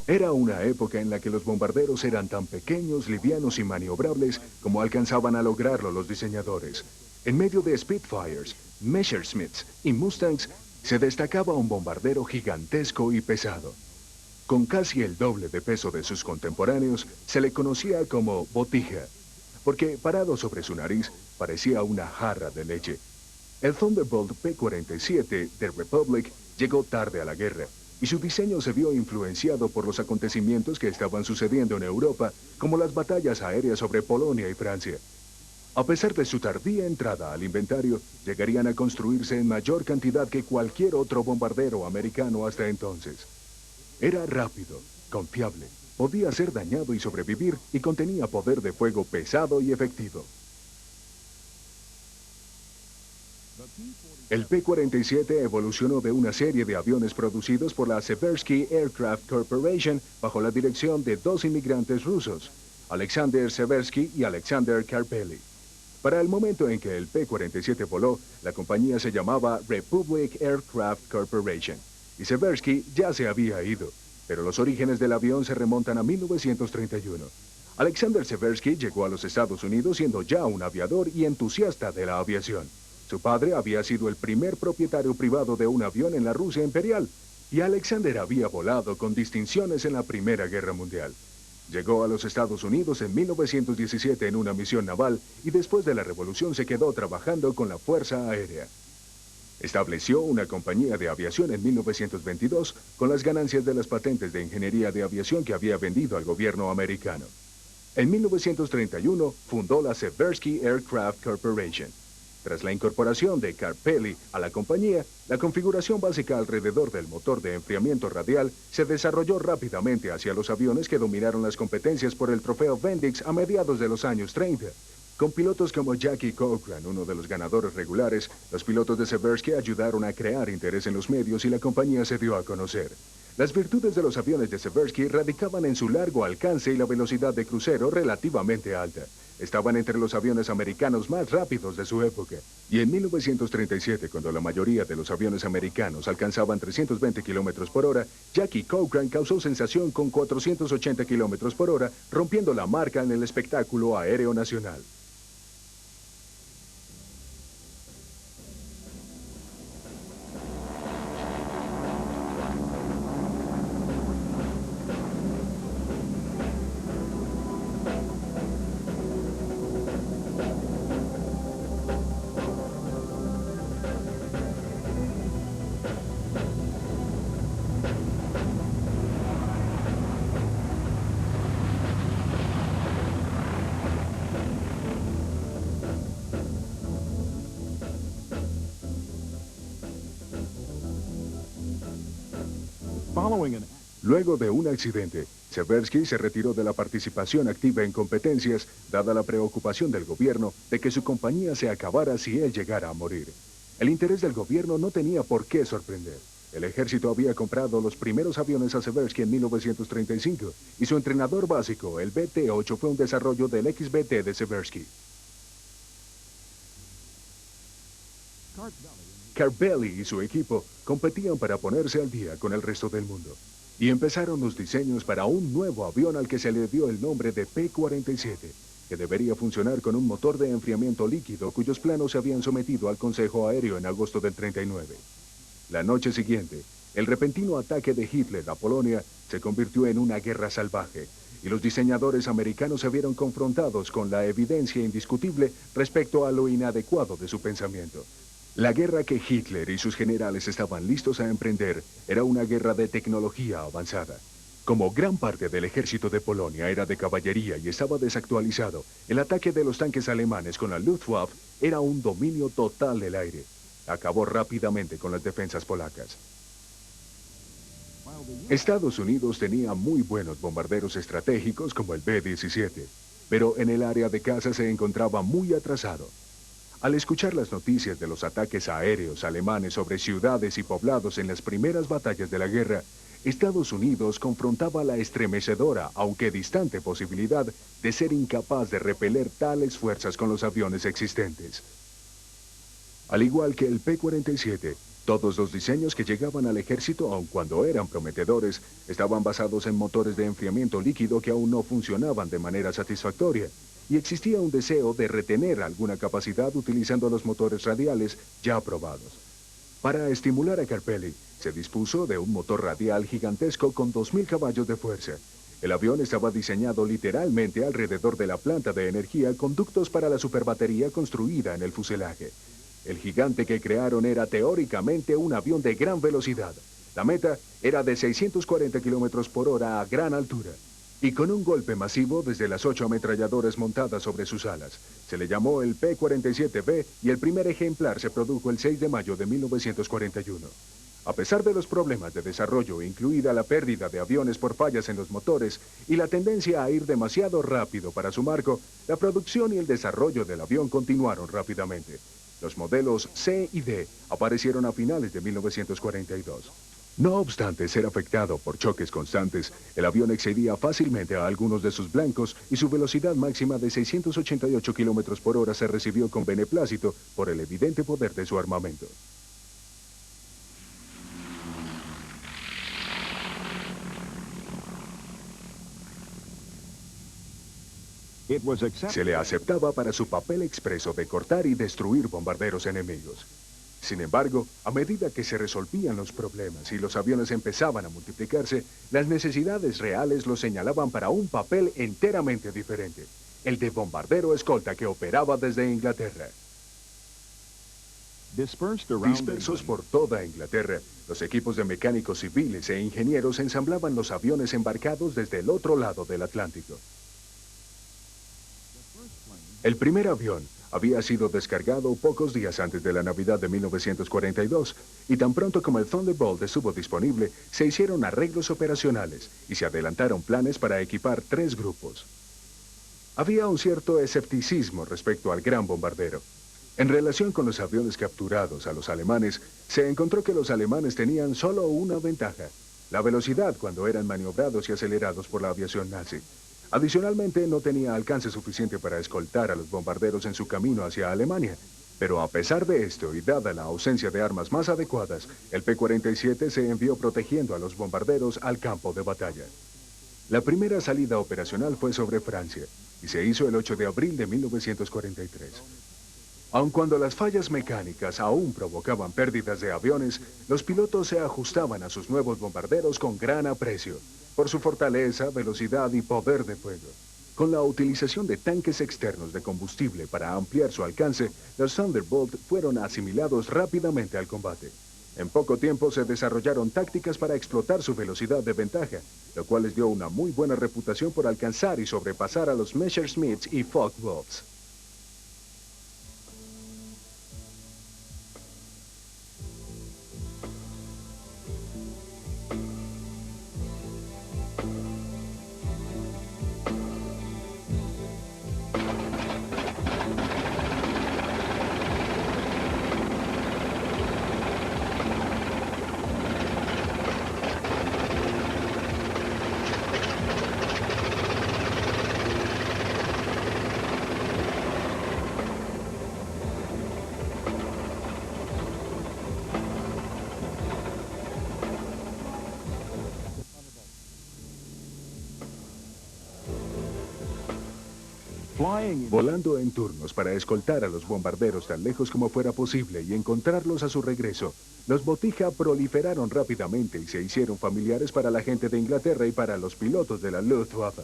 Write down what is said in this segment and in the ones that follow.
Era una época en la que los bombarderos eran tan pequeños, livianos y maniobrables como alcanzaban a lograrlo los diseñadores. En medio de Spitfires, Messerschmitts y Mustangs se destacaba un bombardero gigantesco y pesado. Con casi el doble de peso de sus contemporáneos, se le conocía como botija, porque parado sobre su nariz parecía una jarra de leche. El Thunderbolt P-47 de Republic llegó tarde a la guerra, y su diseño se vio influenciado por los acontecimientos que estaban sucediendo en Europa, como las batallas aéreas sobre Polonia y Francia. A pesar de su tardía entrada al inventario, llegarían a construirse en mayor cantidad que cualquier otro bombardero americano hasta entonces. Era rápido, confiable, podía ser dañado y sobrevivir y contenía poder de fuego pesado y efectivo. El P-47 evolucionó de una serie de aviones producidos por la Seversky Aircraft Corporation bajo la dirección de dos inmigrantes rusos, Alexander Seversky y Alexander Karpely. Para el momento en que el P-47 voló, la compañía se llamaba Republic Aircraft Corporation, y Seversky ya se había ido, pero los orígenes del avión se remontan a 1931. Alexander Seversky llegó a los Estados Unidos siendo ya un aviador y entusiasta de la aviación. Su padre había sido el primer propietario privado de un avión en la Rusia imperial, y Alexander había volado con distinciones en la Primera Guerra Mundial. Llegó a los Estados Unidos en 1917 en una misión naval y después de la Revolución se quedó trabajando con la Fuerza Aérea. Estableció una compañía de aviación en 1922 con las ganancias de las patentes de ingeniería de aviación que había vendido al gobierno americano. En 1931 fundó la Seversky Aircraft Corporation. Tras la incorporación de Karpely a la compañía, la configuración básica alrededor del motor de enfriamiento radial se desarrolló rápidamente hacia los aviones que dominaron las competencias por el trofeo Bendix a mediados de los años 30. Con pilotos como Jackie Cochran, uno de los ganadores regulares, los pilotos de Seversky ayudaron a crear interés en los medios y la compañía se dio a conocer. Las virtudes de los aviones de Seversky radicaban en su largo alcance y la velocidad de crucero relativamente alta. Estaban entre los aviones americanos más rápidos de su época. Y en 1937, cuando la mayoría de los aviones americanos alcanzaban 320 kilómetros por hora, Jackie Cochran causó sensación con 480 kilómetros por hora, rompiendo la marca en el espectáculo aéreo nacional. Luego de un accidente, Seversky se retiró de la participación activa en competencias, dada la preocupación del gobierno de que su compañía se acabara si él llegara a morir. El interés del gobierno no tenía por qué sorprender. El ejército había comprado los primeros aviones a Seversky en 1935, y su entrenador básico, el BT-8, fue un desarrollo del XBT de Seversky. Karpely y su equipo competían para ponerse al día con el resto del mundo, y empezaron los diseños para un nuevo avión al que se le dio el nombre de P-47, que debería funcionar con un motor de enfriamiento líquido cuyos planos se habían sometido al Consejo Aéreo en agosto del 39. La noche siguiente, el repentino ataque de Hitler a Polonia se convirtió en una guerra salvaje, y los diseñadores americanos se vieron confrontados con la evidencia indiscutible respecto a lo inadecuado de su pensamiento. La guerra que Hitler y sus generales estaban listos a emprender era una guerra de tecnología avanzada. Como gran parte del ejército de Polonia era de caballería y estaba desactualizado, el ataque de los tanques alemanes con la Luftwaffe era un dominio total del aire. Acabó rápidamente con las defensas polacas. Estados Unidos tenía muy buenos bombarderos estratégicos como el B-17, pero en el área de caza se encontraba muy atrasado. Al escuchar las noticias de los ataques aéreos alemanes sobre ciudades y poblados en las primeras batallas de la guerra, Estados Unidos confrontaba la estremecedora, aunque distante posibilidad de ser incapaz de repeler tales fuerzas con los aviones existentes. Al igual que el P-47, Todos los diseños que llegaban al ejército, aun cuando eran prometedores, estaban basados en motores de enfriamiento líquido que aún no funcionaban de manera satisfactoria, y existía un deseo de retener alguna capacidad utilizando los motores radiales ya probados. Para estimular a Carpelli, se dispuso de un motor radial gigantesco con 2.000 caballos de fuerza. El avión estaba diseñado literalmente alrededor de la planta de energía con ductos para la superbatería construida en el fuselaje. El gigante que crearon era teóricamente un avión de gran velocidad. La meta era de 640 kilómetros por hora a gran altura. Y con un golpe masivo desde las 8 ametralladoras montadas sobre sus alas. Se le llamó el P-47B y el primer ejemplar se produjo el 6 de mayo de 1941. A pesar de los problemas de desarrollo, incluida la pérdida de aviones por fallas en los motores y la tendencia a ir demasiado rápido para su marco, la producción y el desarrollo del avión continuaron rápidamente. Los modelos C y D aparecieron a finales de 1942. No obstante ser afectado por choques constantes, el avión excedía fácilmente a algunos de sus blancos y su velocidad máxima de 688 kilómetros por hora se recibió con beneplácito por el evidente poder de su armamento. Se le aceptaba para su papel expreso de cortar y destruir bombarderos enemigos. Sin embargo, a medida que se resolvían los problemas y los aviones empezaban a multiplicarse, las necesidades reales los señalaban para un papel enteramente diferente, el de bombardero escolta que operaba desde Inglaterra. Dispersos por toda Inglaterra, los equipos de mecánicos civiles e ingenieros ensamblaban los aviones embarcados desde el otro lado del Atlántico. El primer avión había sido descargado pocos días antes de la Navidad de 1942, y tan pronto como el Thunderbolt estuvo disponible, se hicieron arreglos operacionales y se adelantaron planes para equipar 3 grupos. Había un cierto escepticismo respecto al gran bombardero. En relación con los aviones capturados a los alemanes, se encontró que los alemanes tenían solo una ventaja: la velocidad cuando eran maniobrados y acelerados por la aviación nazi. Adicionalmente, no tenía alcance suficiente para escoltar a los bombarderos en su camino hacia Alemania. Pero a pesar de esto, y dada la ausencia de armas más adecuadas, el P-47 se envió protegiendo a los bombarderos al campo de batalla. La primera salida operacional fue sobre Francia, y se hizo el 8 de abril de 1943. Aun cuando las fallas mecánicas aún provocaban pérdidas de aviones, los pilotos se ajustaban a sus nuevos bombarderos con gran aprecio, por su fortaleza, velocidad y poder de fuego. Con la utilización de tanques externos de combustible para ampliar su alcance, los Thunderbolt fueron asimilados rápidamente al combate. En poco tiempo se desarrollaron tácticas para explotar su velocidad de ventaja, lo cual les dio una muy buena reputación por alcanzar y sobrepasar a los Messerschmitts y Focke-Wulfs. Volando en turnos para escoltar a los bombarderos tan lejos como fuera posible y encontrarlos a su regreso, los Botija proliferaron rápidamente y se hicieron familiares para la gente de Inglaterra y para los pilotos de la Luftwaffe.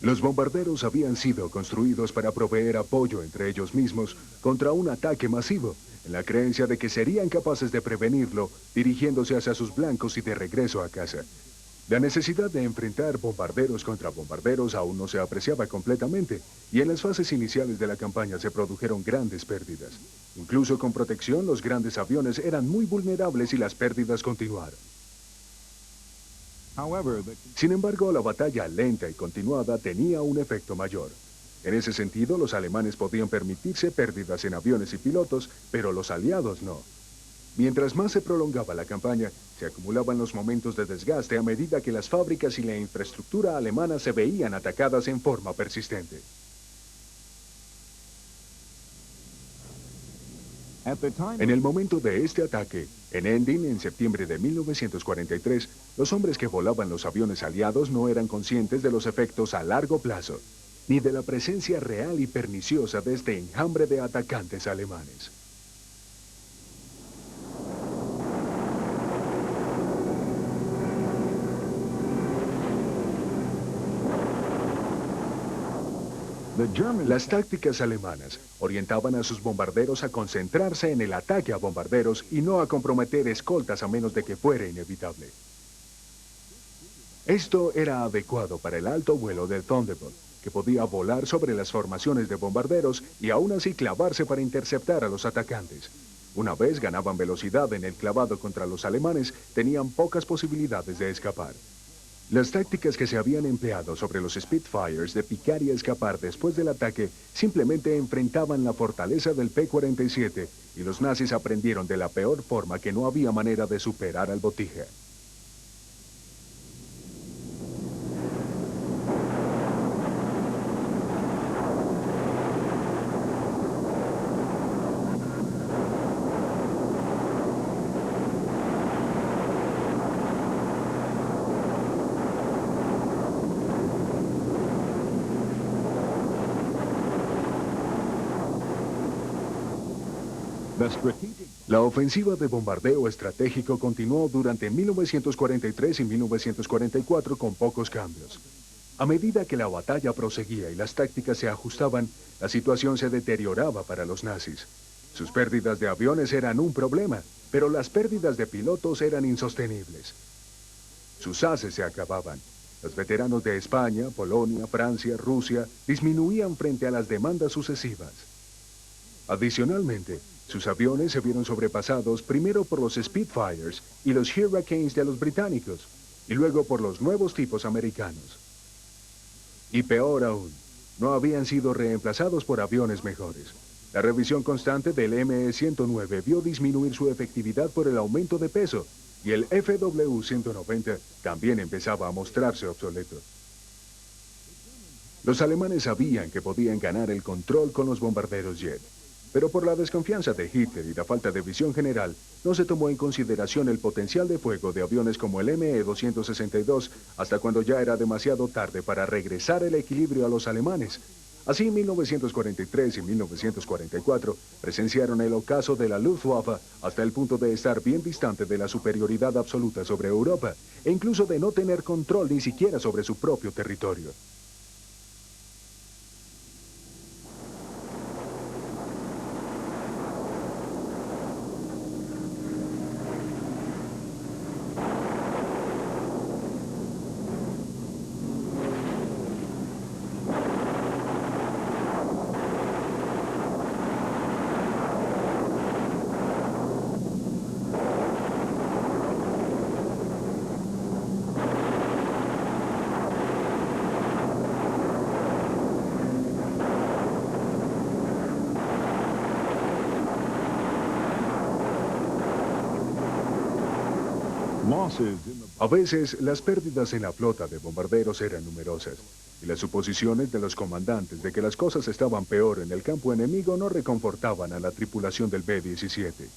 Los bombarderos habían sido construidos para proveer apoyo entre ellos mismos contra un ataque masivo, en la creencia de que serían capaces de prevenirlo dirigiéndose hacia sus blancos y de regreso a casa. La necesidad de enfrentar bombarderos contra bombarderos aún no se apreciaba completamente, y en las fases iniciales de la campaña se produjeron grandes pérdidas. Incluso con protección, los grandes aviones eran muy vulnerables y las pérdidas continuaron. Sin embargo, la batalla lenta y continuada tenía un efecto mayor. En ese sentido, los alemanes podían permitirse pérdidas en aviones y pilotos, pero los aliados no. Mientras más se prolongaba la campaña, se acumulaban los momentos de desgaste a medida que las fábricas y la infraestructura alemana se veían atacadas en forma persistente. En el momento de este ataque, en Ending, en septiembre de 1943, los hombres que volaban los aviones aliados no eran conscientes de los efectos a largo plazo, ni de la presencia real y perniciosa de este enjambre de atacantes alemanes. Las tácticas alemanas orientaban a sus bombarderos a concentrarse en el ataque a bombarderos y no a comprometer escoltas a menos de que fuera inevitable. Esto era adecuado para el alto vuelo del Thunderbolt, que podía volar sobre las formaciones de bombarderos y aún así clavarse para interceptar a los atacantes. Una vez ganaban velocidad en el clavado contra los alemanes, tenían pocas posibilidades de escapar. Las tácticas que se habían empleado sobre los Spitfires de picar y escapar después del ataque simplemente enfrentaban la fortaleza del P-47 y los nazis aprendieron de la peor forma que no había manera de superar al Botija. La ofensiva de bombardeo estratégico continuó durante 1943 y 1944 con pocos cambios. A medida que la batalla proseguía y las tácticas se ajustaban, la situación se deterioraba para los nazis. Sus pérdidas de aviones eran un problema, pero las pérdidas de pilotos eran insostenibles. Sus haces se acababan. Los veteranos de España, Polonia, Francia, Rusia disminuían frente a las demandas sucesivas. Adicionalmente, sus aviones se vieron sobrepasados primero por los Spitfires y los Hurricanes de los británicos, y luego por los nuevos tipos americanos. Y peor aún, no habían sido reemplazados por aviones mejores. La revisión constante del ME-109 vio disminuir su efectividad por el aumento de peso, y el FW-190 también empezaba a mostrarse obsoleto. Los alemanes sabían que podían ganar el control con los bombarderos jet. Pero por la desconfianza de Hitler y la falta de visión general, no se tomó en consideración el potencial de fuego de aviones como el ME-262 hasta cuando ya era demasiado tarde para regresar el equilibrio a los alemanes. Así, 1943 y 1944 presenciaron el ocaso de la Luftwaffe hasta el punto de estar bien distante de la superioridad absoluta sobre Europa e incluso de no tener control ni siquiera sobre su propio territorio. A veces, las pérdidas en la flota de bombarderos eran numerosas, y las suposiciones de los comandantes de que las cosas estaban peor en el campo enemigo no reconfortaban a la tripulación del B-17.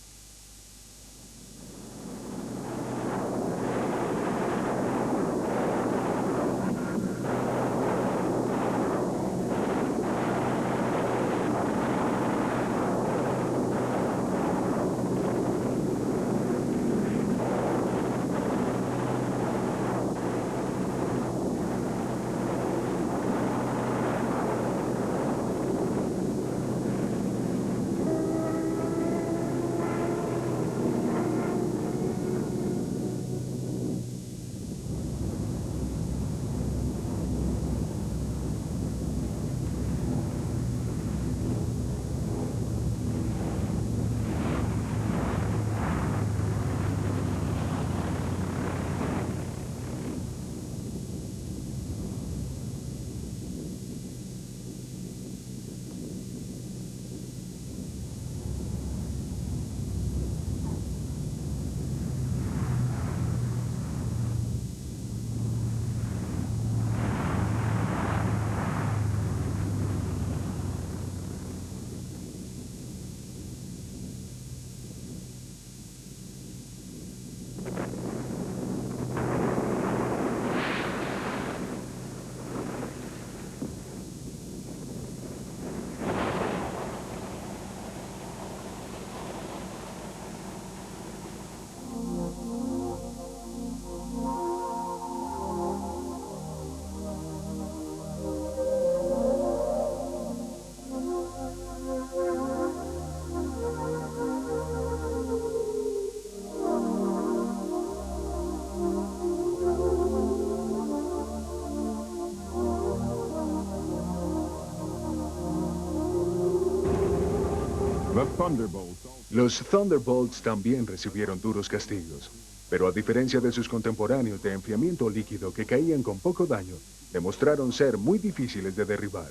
Los Thunderbolts también recibieron duros castigos, pero a diferencia de sus contemporáneos de enfriamiento líquido que caían con poco daño, demostraron ser muy difíciles de derribar.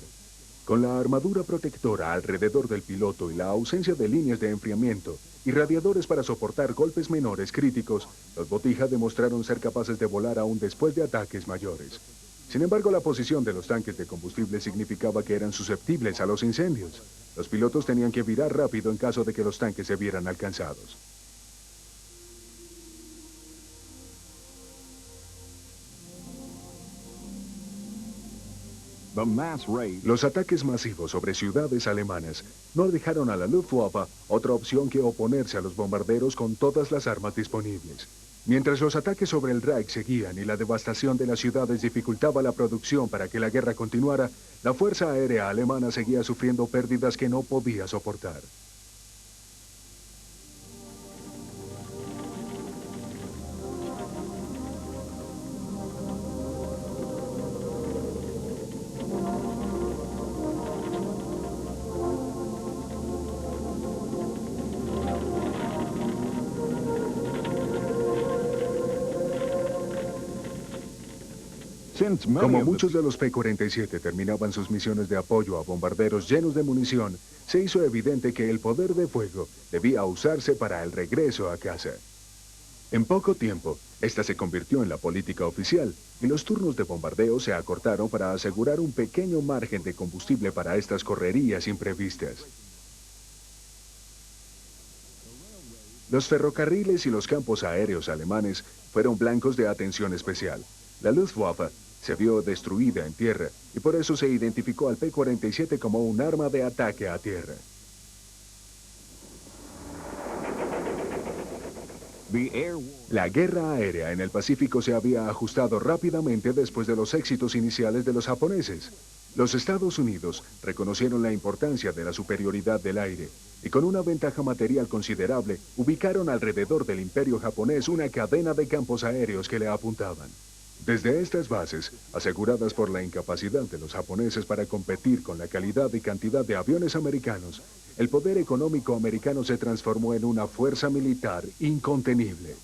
Con la armadura protectora alrededor del piloto y la ausencia de líneas de enfriamiento y radiadores para soportar golpes menores críticos, los Botija demostraron ser capaces de volar aún después de ataques mayores. Sin embargo, la posición de los tanques de combustible significaba que eran susceptibles a los incendios. Los pilotos tenían que virar rápido en caso de que los tanques se vieran alcanzados. Los ataques masivos sobre ciudades alemanas no dejaron a la Luftwaffe otra opción que oponerse a los bombarderos con todas las armas disponibles. Mientras los ataques sobre el Reich seguían y la devastación de las ciudades dificultaba la producción para que la guerra continuara, la Fuerza Aérea Alemana seguía sufriendo pérdidas que no podía soportar. Como muchos de los P-47 terminaban sus misiones de apoyo a bombarderos llenos de munición, se hizo evidente que el poder de fuego debía usarse para el regreso a casa. En poco tiempo, esta se convirtió en la política oficial y los turnos de bombardeo se acortaron para asegurar un pequeño margen de combustible para estas correrías imprevistas. Los ferrocarriles y los campos aéreos alemanes fueron blancos de atención especial. La Luftwaffe se vio destruida en tierra y por eso se identificó al P-47 como un arma de ataque a tierra. La guerra aérea en el Pacífico se había ajustado rápidamente después de los éxitos iniciales de los japoneses. Los Estados Unidos reconocieron la importancia de la superioridad del aire y con una ventaja material considerable ubicaron alrededor del imperio japonés una cadena de campos aéreos que le apuntaban. Desde estas bases, aseguradas por la incapacidad de los japoneses para competir con la calidad y cantidad de aviones americanos, el poder económico americano se transformó en una fuerza militar incontenible.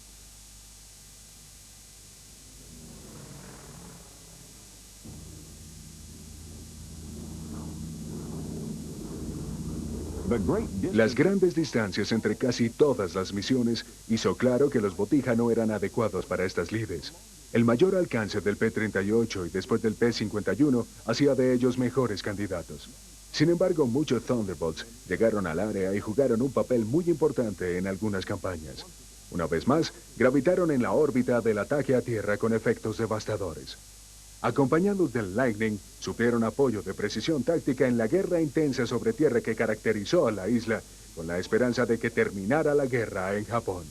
Las grandes distancias entre casi todas las misiones hizo claro que los Botija no eran adecuados para estas lides. El mayor alcance del P-38 y después del P-51 hacía de ellos mejores candidatos. Sin embargo, muchos Thunderbolts llegaron al área y jugaron un papel muy importante en algunas campañas. Una vez más, gravitaron en la órbita del ataque a tierra con efectos devastadores. Acompañados del Lightning, supieron apoyo de precisión táctica en la guerra intensa sobre tierra que caracterizó a la isla, con la esperanza de que terminara la guerra en Japón.